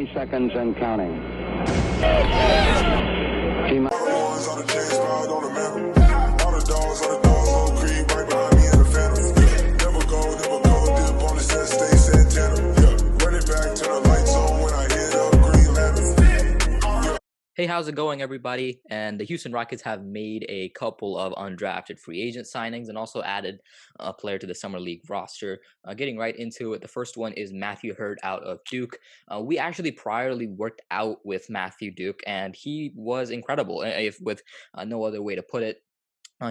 30 seconds and counting. Hey, how's it going, everybody? And the Houston Rockets have made a couple of undrafted free agent signings and also added a player to the Summer League roster. Getting right into it, the first one is Matthew Hurt out of Duke. We actually priorly worked out with Matthew Duke, and he was incredible, if with no other way to put it.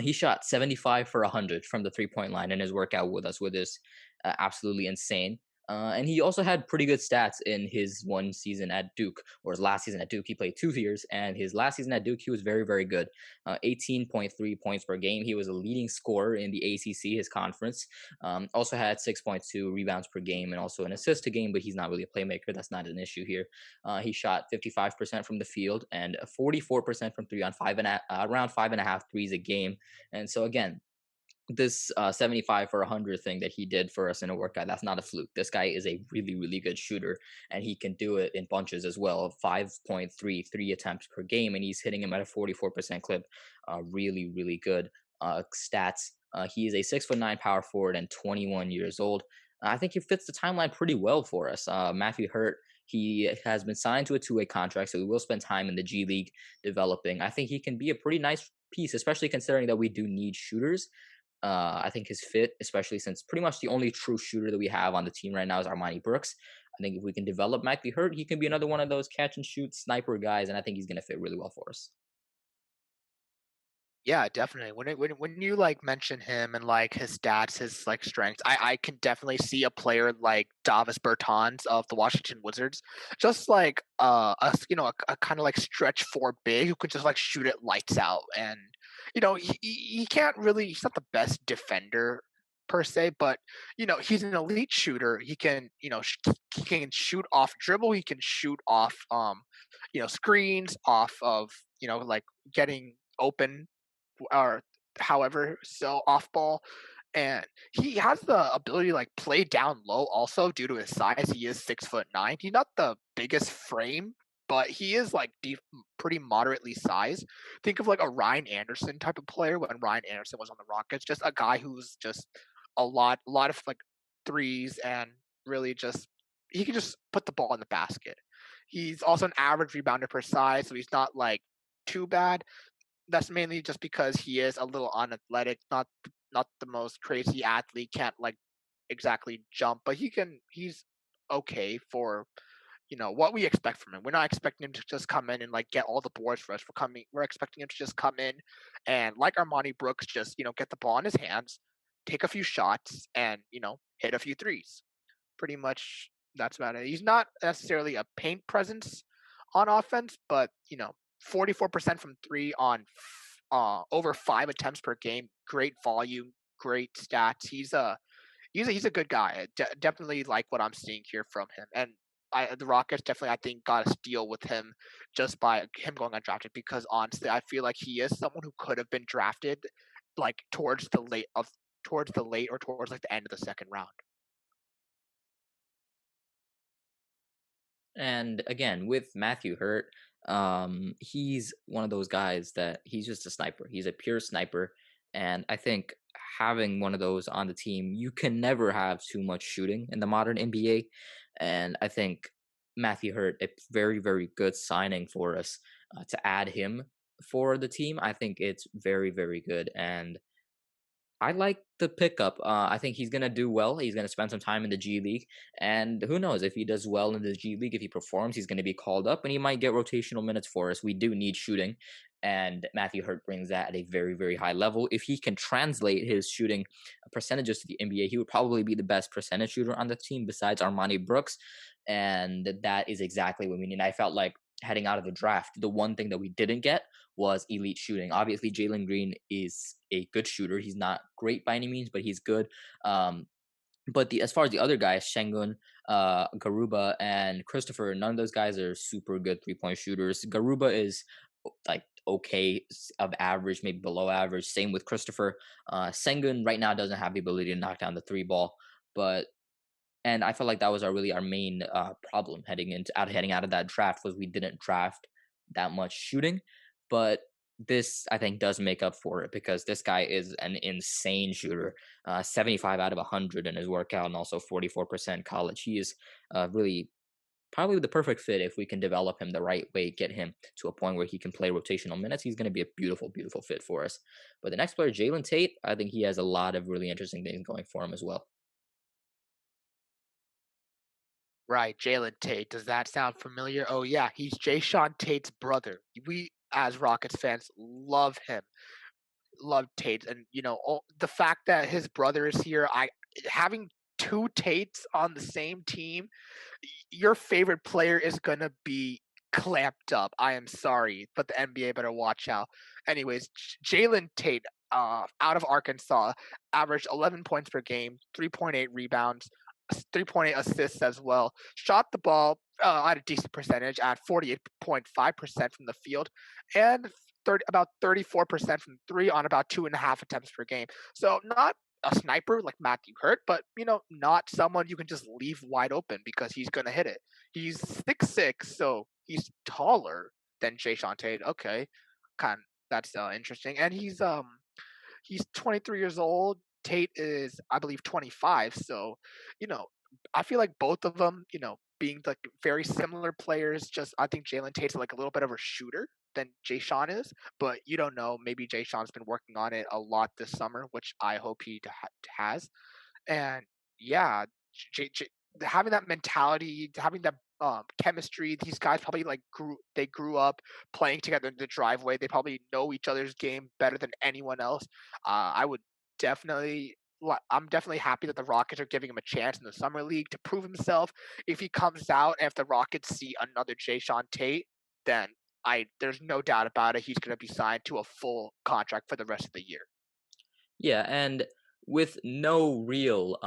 He shot 75 for 100 from the three-point line in his workout with us, which is absolutely insane. And he also had pretty good stats in his one season at Duke, or his last season at Duke. He played 2 years, and his last season at Duke, he was very, very good. 18.3 points per game. He was a leading scorer in the ACC, his conference. Also had 6.2 rebounds per game and also an assist a game, but he's not really a playmaker. That's not an issue here. He shot 55% from the field and 44% from three on around 5.5 threes a game. And so again, this 75 for 100 thing that he did for us in a workout, that's not a fluke. This guy is a really, really good shooter, and he can do it in bunches as well. 5.3 three attempts per game, and he's hitting him at a 44% clip. Really, really good stats. He is a 6'9" power forward and 21 years old. I think he fits the timeline pretty well for us. Matthew Hurt, he has been signed to a 2-way contract, so he will spend time in the G League developing. I think he can be a pretty nice piece, especially considering that we do need shooters. I think his fit, especially since pretty much the only true shooter that we have on the team right now is Armani Brooks. I think if we can develop Matthew Hurt, he can be another one of those catch and shoot sniper guys, and I think he's going to fit really well for us. Yeah, definitely. When you like mention him and like his stats, his like strengths, I can definitely see a player like Davis Bertans of the Washington Wizards, just like a kind of like stretch four big who could just like shoot it lights out. And he can't really, he's not the best defender per se, but he's an elite shooter. He can he can shoot off dribble. He can shoot off screens, off of like getting open or however, so off ball. And he has the ability to like play down low also due to his size. He is 6'9". He's not the biggest frame, but he is like pretty moderately sized. Think of like a Ryan Anderson type of player when Ryan Anderson was on the Rockets. Just a guy who's just a lot of like threes and really just he can just put the ball in the basket. He's also an average rebounder per size, so he's not like too bad. That's mainly just because he is a little unathletic, not the most crazy athlete, can't like exactly jump, but he's okay for what we expect from him. We're not expecting him to just come in and like get all the boards for us. We're expecting him to just come in and like Armani Brooks, just get the ball in his hands, take a few shots, and hit a few threes. Pretty much that's about it. He's not necessarily a paint presence on offense, but 44% from three on over 5 attempts per game. Great volume, great stats. He's a good guy. Definitely like what I'm seeing here from him. And the Rockets definitely, I think, got a steal with him just by him going undrafted, because honestly, I feel like he is someone who could have been drafted like towards the late or towards like the end of the second round. And again, with Matthew Hurt, he's one of those guys that he's just a sniper. He's a pure sniper. And I think having one of those on the team, you can never have too much shooting in the modern NBA. And I think Matthew Hurt, a very, very good signing for us to add him for the team. I think it's very, very good. And I like the pickup. I think he's gonna do well. He's gonna spend some time in the G League, and who knows if he does well in the G League, if he performs, he's gonna be called up, and he might get rotational minutes for us. We do need shooting, and Matthew Hurt brings that at a very, very high level. If he can translate his shooting percentages to the NBA, he would probably be the best percentage shooter on the team besides Armani Brooks, and that is exactly what we need. I felt like heading out of the draft, the one thing that we didn't get was elite shooting. Obviously, Jalen Green is a good shooter. He's not great by any means, but he's good. But as far as the other guys, Şengün, Garuba, and Christopher, none of those guys are super good 3-point shooters. Garuba is like okay of average, maybe below average. Same with Christopher. Şengün right now doesn't have the ability to knock down the 3 ball, but And I felt like that was our main problem heading out of that draft was we didn't draft that much shooting, but this I think does make up for it because this guy is an insane shooter, 75 out of 100 in his workout and also 44% college. He is really probably the perfect fit if we can develop him the right way, get him to a point where he can play rotational minutes. He's going to be a beautiful, beautiful fit for us. But the next player, Jalen Tate, I think he has a lot of really interesting things going for him as well. Right, Jalen Tate. Does that sound familiar? Oh yeah, he's Jay Sean Tate's brother. We as Rockets fans love him, love Tate, and the fact that his brother is here, I having two Tates on the same team, your favorite player is gonna be clamped up. I am sorry, but the NBA better watch out. Anyways, Jalen Tate, out of Arkansas, averaged 11 points per game, 3.8 rebounds, 3.8 assists as well. Shot the ball at a decent percentage at 48.5% from the field, and about 34% from three on about 2.5 attempts per game. So not a sniper like Matthew Hurt, but not someone you can just leave wide open because he's gonna hit it. He's 6'6", so he's taller than Jay Sean Tate. Okay, kind that's interesting. And he's 23 years old. Tate is, I believe, 25. So, you know, I feel like both of them, being like very similar players. Just I think Jalen Tate's like a little bit of a shooter than Jay Sean is, but you don't know. Maybe Jay Sean's been working on it a lot this summer, which I hope he has. And yeah, J- J- having that mentality, having that chemistry, these guys probably like grew up playing together in the driveway. They probably know each other's game better than anyone else. I would definitely. I'm definitely happy that the Rockets are giving him a chance in the summer league to prove himself. If he comes out and if the Rockets see another Jay Sean Tate, then I there's no doubt about it. He's going to be signed to a full contract for the rest of the year. Yeah, and with no real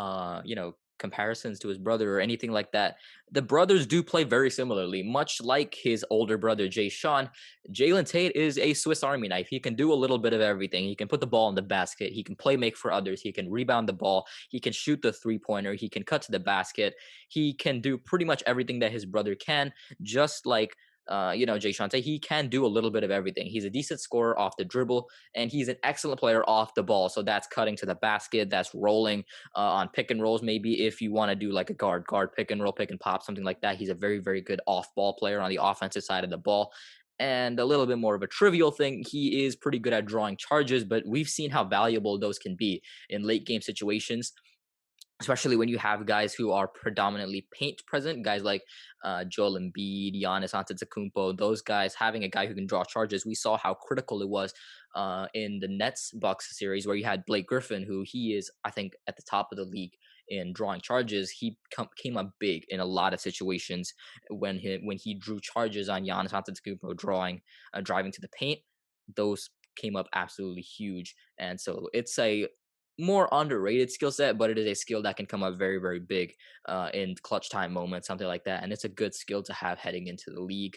comparisons to his brother or anything like that, the brothers do play very similarly. Much like his older brother Jay Sean, Jalen Tate is a Swiss Army knife. He can do a little bit of everything. He can put the ball in the basket, he can play make for others, he can rebound the ball, he can shoot the three-pointer, he can cut to the basket. He can do pretty much everything that his brother can, just like Jay Shante, he can do a little bit of everything. He's a decent scorer off the dribble, and he's an excellent player off the ball. So that's cutting to the basket, that's rolling on pick and rolls. Maybe if you want to do like a guard pick and roll, pick and pop, something like that. He's a very, very good off ball player on the offensive side of the ball. And a little bit more of a trivial thing, he is pretty good at drawing charges, but we've seen how valuable those can be in late game situations, especially when you have guys who are predominantly paint present, guys like Joel Embiid, Giannis Antetokounmpo, those guys having a guy who can draw charges. We saw how critical it was in the Nets Bucks series where you had Blake Griffin, who he is, I think, at the top of the league in drawing charges. He came up big in a lot of situations when he drew charges on Giannis Antetokounmpo driving to the paint. Those came up absolutely huge, and so it's a more underrated skill set, but it is a skill that can come up very, very big in clutch time moments, something like that. And it's a good skill to have heading into the league.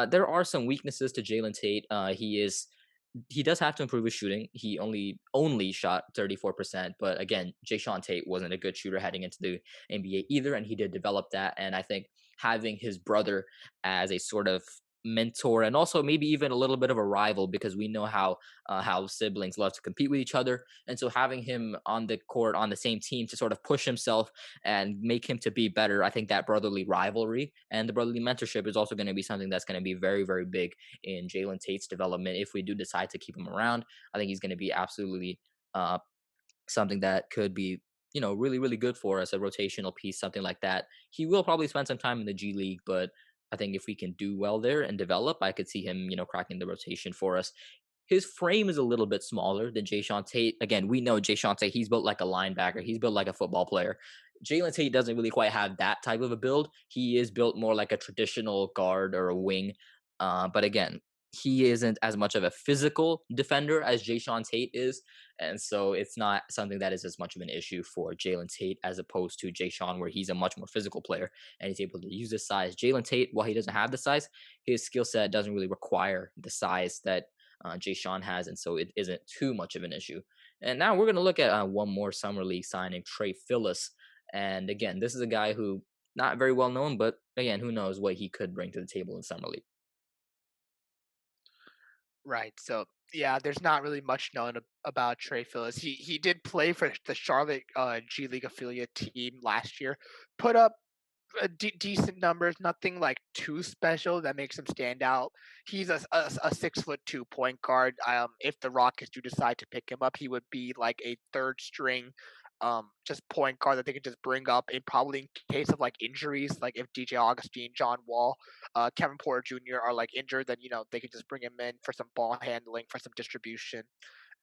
There are some weaknesses to Jalen Tate. He does have to improve his shooting. He only shot 34%, but again, Jay Sean Tate wasn't a good shooter heading into the NBA either, and he did develop that. And I think having his brother as a sort of mentor and also maybe even a little bit of a rival, because we know how siblings love to compete with each other, and so having him on the court on the same team to sort of push himself and make him to be better, I think that brotherly rivalry and the brotherly mentorship is also going to be something that's going to be very, very big in Jalen Tate's development. If we do decide to keep him around, I think he's going to be absolutely uh, something that could be really, really good for us, a rotational piece, something like that. He will probably spend some time in the G League, but I think if we can do well there and develop, I could see him cracking the rotation for us. His frame is a little bit smaller than Jay Sean Tate. Again, we know Jay Sean Tate, he's built like a linebacker, he's built like a football player. Jalen Tate doesn't really quite have that type of a build. He is built more like a traditional guard or a wing. But again, he isn't as much of a physical defender as Jay Sean Tate is. And so it's not something that is as much of an issue for Jalen Tate as opposed to Jay Sean, where he's a much more physical player and he's able to use his size. Jalen Tate, while he doesn't have the size, his skill set doesn't really require the size that Jay Sean has, and so it isn't too much of an issue. And now we're going to look at one more summer league signing, Trey Phillips. And again, this is a guy who not very well known, but again, who knows what he could bring to the table in summer league. Right. So yeah, there's not really much known about Trey Phillips. He did play for the Charlotte G League affiliate team last year. Put up decent numbers, nothing like too special that makes him stand out. He's a 6'2" point guard. If the Rockets do decide to pick him up, he would be like a third string, just point guard that they can just bring up in probably in case of like injuries, like if DJ Augustine, John Wall, Kevin Porter Jr. are like injured, then they can just bring him in for some ball handling, for some distribution,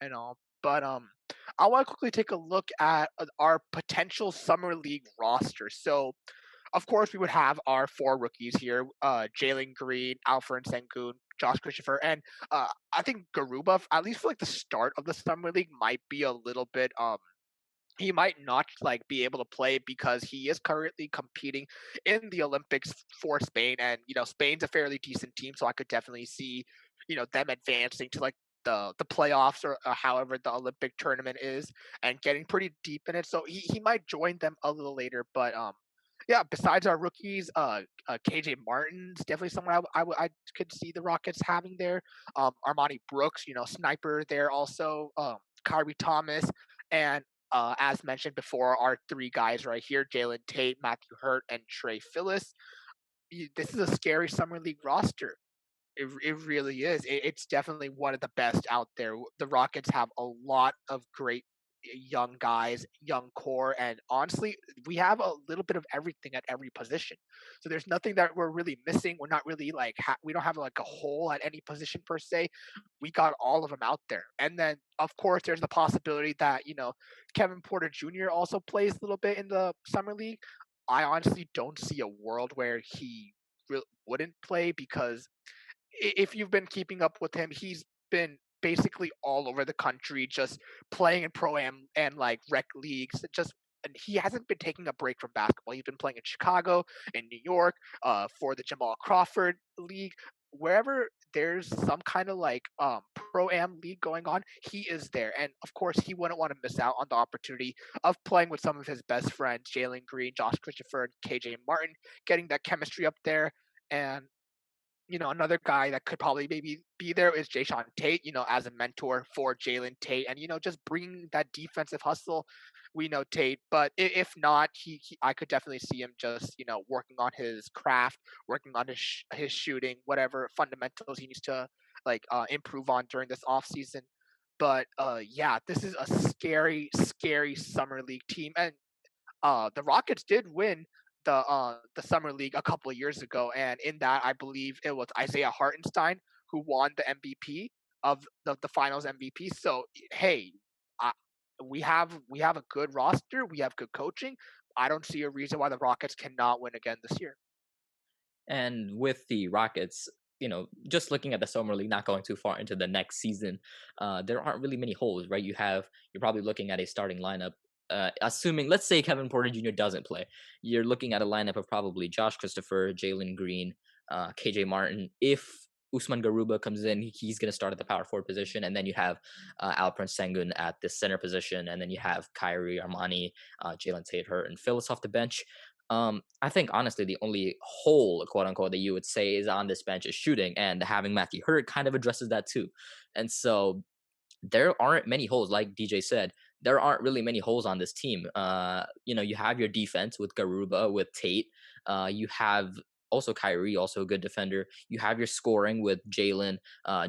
and all. But I want to quickly take a look at our potential summer league roster. So of course, we would have our four rookies here: Jalen Green, Alfred Sengun, Josh Christopher, and I think Garuba. At least for like the start of the summer league, might be a little bit. He might not like be able to play because he is currently competing in the Olympics for Spain, and Spain's a fairly decent team, so I could definitely see them advancing to like the playoffs or however the Olympic tournament is and getting pretty deep in it. So he might join them a little later, but yeah. Besides our rookies, KJ Martin's definitely someone I could see the Rockets having there. Armani Brooks, sniper there also. Kyrie Thomas, and as mentioned before, our three guys right here: Jalen Tate, Matthew Hurt, and Trey Phillips. This is a scary summer league roster. It really is. It's definitely one of the best out there. The Rockets have a lot of great young guys, young core, and honestly, we have a little bit of everything at every position. So there's nothing that we're really missing. We're not really like we don't have like a hole at any position per se. We got all of them out there, and then of course there's the possibility that Kevin Porter Jr. also plays a little bit in the summer league. I honestly don't see a world where he wouldn't play because if you've been keeping up with him, he's been basically all over the country, just playing in pro am and like rec leagues. And he hasn't been taking a break from basketball. He's been playing in Chicago, in New York, for the Jamal Crawford League. Wherever there's some kind of like pro am league going on, he is there. And of course, he wouldn't want to miss out on the opportunity of playing with some of his best friends, Jalen Green, Josh Christopher, and KJ Martin, getting that chemistry up there. And another guy that could probably maybe be there is Jason Tate, as a mentor for Jalen Tate, and just bringing that defensive hustle. We know Tate, but if not, I could definitely see him just working on his craft, working on his shooting, whatever fundamentals he needs to like improve on during this off season. But yeah, this is a scary, scary summer league team, and the Rockets did win the summer league a couple of years ago, and in that I believe it was Isaiah Hartenstein who won the MVP of the Finals MVP. So hey, I, we have a good roster, we have good coaching. I don't see a reason why the Rockets cannot win again this year. And with the Rockets, just looking at the summer league, not going too far into the next season, there aren't really many holes, right? You're probably looking at a starting lineup. Assuming, let's say Kevin Porter Jr. doesn't play, you're looking at a lineup of probably Josh Christopher, Jalen Green, KJ Martin. If Usman Garuba comes in, he's going to start at the power forward position, and then you have Alperen Sengun at the center position, and then you have Kyrie, Armani, Jalen Tate, Hurt, and Phillips off the bench. I think honestly the only hole, quote unquote, that you would say is on this bench is shooting, and having Matthew Hurt kind of addresses that too. And so there aren't many holes, like DJ said. There aren't really many holes on this team. You have your defense with Garuba, with Tate. You have also Kyrie, also a good defender. You have your scoring with Jalen,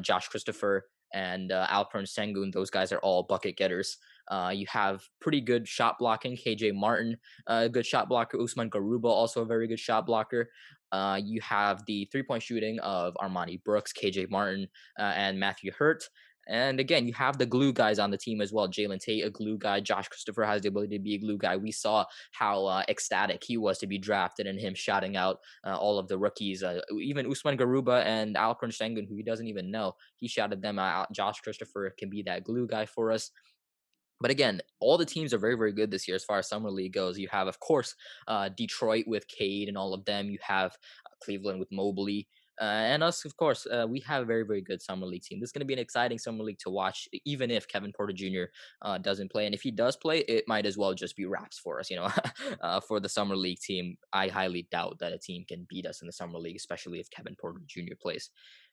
Josh Christopher, and Alperen Sengun. Those guys are all bucket getters. You have pretty good shot blocking. KJ Martin, a good shot blocker. Usman Garuba, also a very good shot blocker. You have the 3-point shooting of Armani Brooks, KJ Martin, and Matthew Hurt. And again, you have the glue guys on the team as well. Jalen Tate, a glue guy. Josh Christopher has the ability to be a glue guy. We saw how ecstatic he was to be drafted and him shouting out all of the rookies. Even Usman Garuba and Alperen Sengun, who he doesn't even know, he shouted them out. Josh Christopher can be that glue guy for us. But again, all the teams are very, very good this year as far as summer league goes. You have, of course, Detroit with Cade and all of them. You have Cleveland with Mobley. And us, of course, we have a very, very good summer league team. This is going to be an exciting summer league to watch, even if Kevin Porter Jr. Doesn't play. And if he does play, it might as well just be wraps for us. For the summer league team, I highly doubt that a team can beat us in the summer league, especially if Kevin Porter Jr. plays.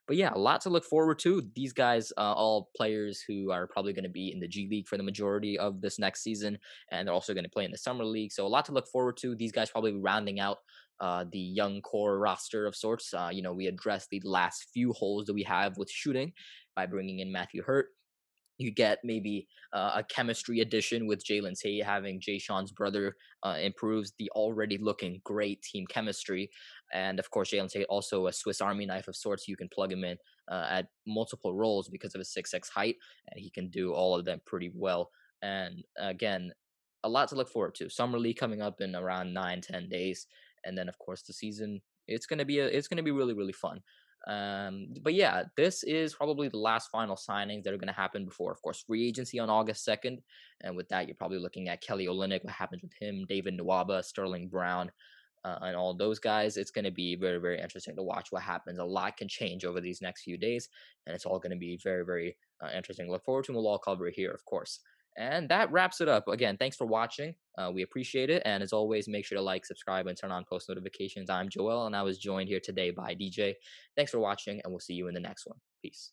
But yeah, a lot to look forward to. These guys, all players who are probably going to be in the G League for the majority of this next season, and they're also going to play in the summer league. So a lot to look forward to. These guys probably rounding out the young core roster of sorts. We addressed the last few holes that we have with shooting by bringing in Matthew Hurt. You get maybe a chemistry addition with Jalen Tate having Jay Sean's brother improves the already looking great team chemistry. And of course, Jalen Tate also a Swiss Army knife of sorts. You can plug him in at multiple roles because of his 6'6" height, and he can do all of them pretty well. And again, a lot to look forward to. Summer League coming up in around 9-10 days, and then of course the season. It's gonna be really, really fun. But yeah, this is probably the last final signings that are going to happen before, of course, free agency on August 2nd. And with that, you're probably looking at Kelly Olynyk, what happens with him, David Nwaba, Sterling Brown, and all those guys. It's going to be very, very interesting to watch what happens. A lot can change over these next few days, and it's all going to be very, very interesting. Look forward to, and we'll all cover it here, of course. And that wraps it up. Again, thanks for watching. We appreciate it. And as always, make sure to like, subscribe, and turn on post notifications. I'm Joel, and I was joined here today by DJ. Thanks for watching, and we'll see you in the next one. Peace.